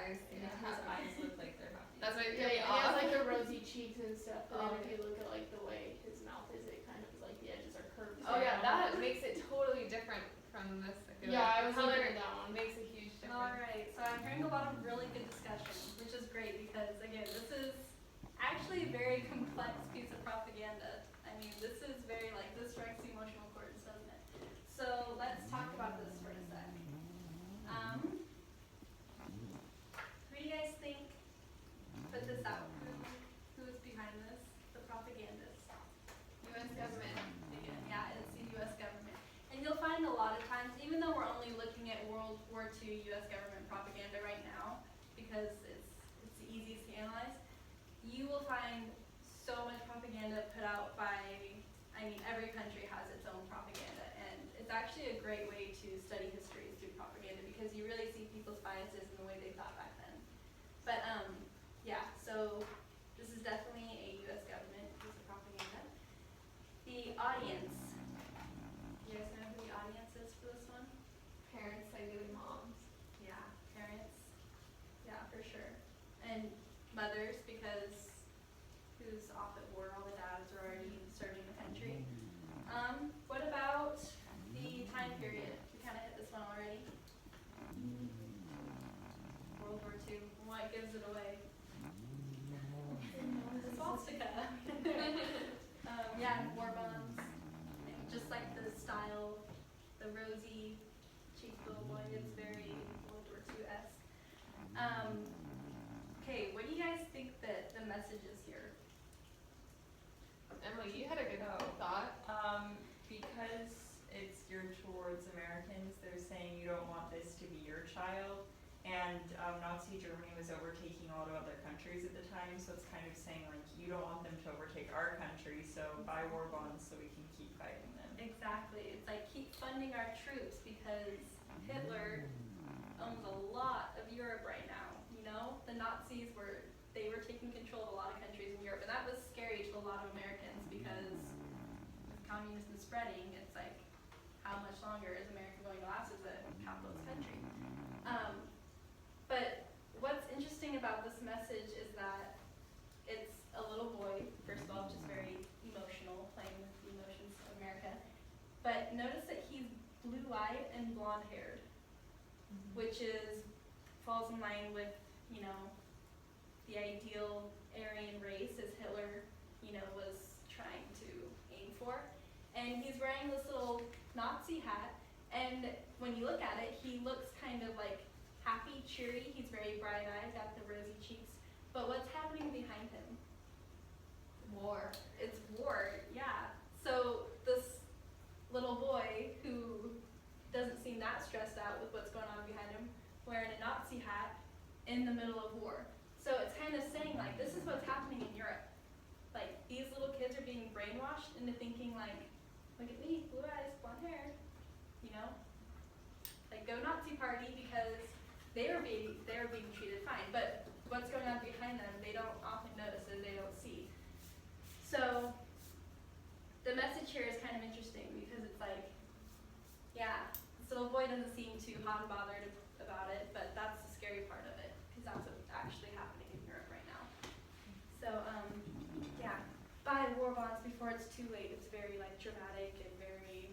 eyes. Yeah, his eyes look like they're happy. That's why Yeah, he has like the rosy cheeks and stuff, but then if you look at like the way his mouth is, it kind of is like the edges are curved. Oh yeah, that makes it totally different from this. I feel Yeah, like. I was Color looking at that one. makes a huge difference. Alright, so I'm hearing a lot of really good discussion, which is great because, again, this is actually a very complex piece of propaganda. I mean, this is very, like, this strikes the emotional chords, doesn't it? So let's talk about this for a sec. Who do you guys think put this out? Who is behind this? The propagandists. U.S. government. Yeah, it's the U.S. government. And you'll find a lot of times, even though we're only looking at World War II U.S. government propaganda right now, because it's the easiest to analyze, you will find so much propaganda put out by, I mean, every country has its own propaganda, and it's actually a great way to study history is through propaganda, because you really see people's biases in the way they thought back then. But, yeah, so this is definitely a U.S. government piece of propaganda. The audience. You guys know who the audience is for this one? Parents, ideally moms. Yeah, parents. Yeah, for sure. And mothers, because who's off at war? All the dads are already serving the country. What about the time period? We kind of hit this one already. World War II. What gives it away? The swastika. Yeah, war bonds. Just like the style, the rosy cheeked little boy, it's very World War II-esque. Okay, what do you guys think that the message is here? Emily, you had a good thought. Because it's geared towards Americans, they're saying you don't want this to be your child. And Nazi Germany was overtaking a lot of other countries at the time, so it's kind of saying like, you don't want them to overtake our country, so buy war bonds so we can keep fighting them. Exactly. It's like keep funding our troops because Hitler owns a lot of Europe right now. You know, the Nazis were taking control of a lot of countries in Europe, and that was scary to a lot of Americans because with communism spreading, it's like how much longer is America going to last as a capitalist country? But what's interesting about this message is that it's a little boy, first of all, just very emotional, playing with the emotions of America. But notice that he's blue-eyed and blonde-haired, which falls in line with, you know, the ideal Aryan race as Hitler, you know, was trying to aim for. And he's wearing this little Nazi hat, and when you look at it, he looks kind of like happy, cheery. He's very bright-eyed, got the rosy cheeks. But what's happening behind him? War. It's war, yeah. So this little boy who doesn't seem that stressed out with what's going on behind him, wearing a Nazi hat in the middle of war. So it's kind of saying like, this is what's happening in Europe. Like, these little kids are being brainwashed into thinking like, look at me, blue eyes, blonde hair, you know? Like, go Nazi party because they were being treated fine. But what's going on behind them, they don't often notice and they don't see. So the message here is kind of interesting because it's like, yeah, this little boy doesn't seem too hot and bothered about it, but that's the scary part of it because that's what's actually happening in Europe right now. So, yeah, buy war bonds before it's too late. It's very like dramatic and very,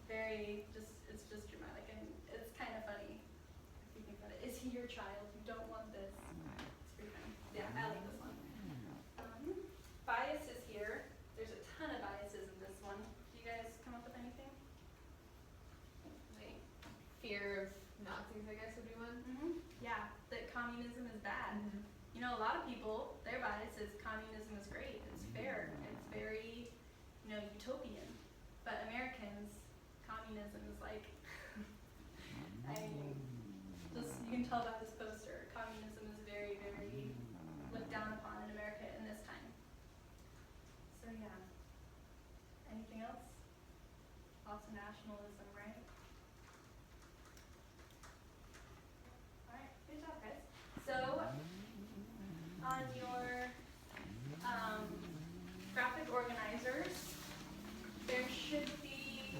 very it's just dramatic and it's kind of funny if you think about it. Is he your child? You don't want this. It's pretty funny. Yeah, I like this one. Biases here. There's a ton of biases in this one. Do you guys come up with anything? Like, fear of Nazis, I guess, would be one. Yeah, that communism is bad. You know, a lot of people, their bias is communism is great. It's fair. It's very, you know, utopian. But Americans, communism is like, I mean, just you can tell by this poster, communism is very, very looked down upon in America in this time. So yeah. Anything else? Lots of nationalism, right? Alright, good job guys. So on your graphic organizers, there should be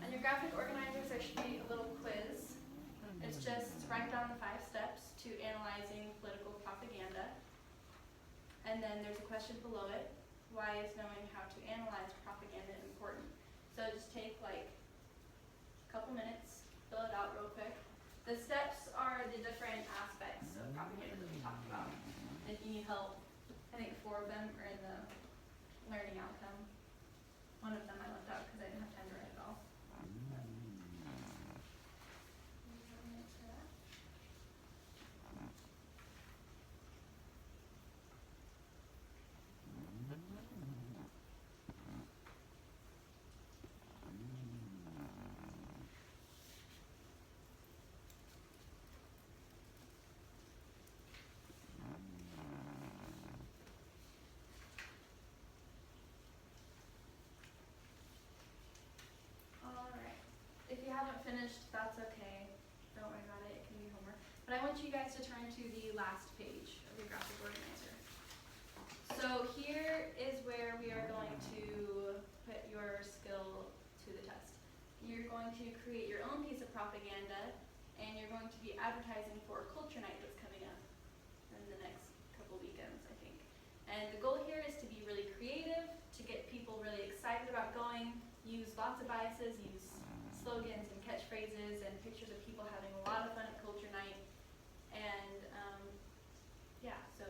on your graphic organizers there should be a little quiz. And then there's a question below it. Why is knowing how to analyze propaganda important? So just take like a couple minutes, fill it out real quick. The steps are the different aspects of propaganda that we talked about. If you need help, I think 4 of them are in the learning outcome. One of them I left out because I didn't have time to write it all. Alright. If you haven't finished, that's okay. Don't worry about it, it can be homework. But I want you guys to turn to the last page of your graphic organizer. So here is where we are going to put your skill to the test. You're going to create your own piece of propaganda, and you're going to be advertising for a culture night that's coming up in the next couple weekends, I think. And the goal here is to be really creative, to get people really excited about going, use lots of biases, use slogans and catchphrases and pictures of people having a lot of fun at culture night. And yeah, so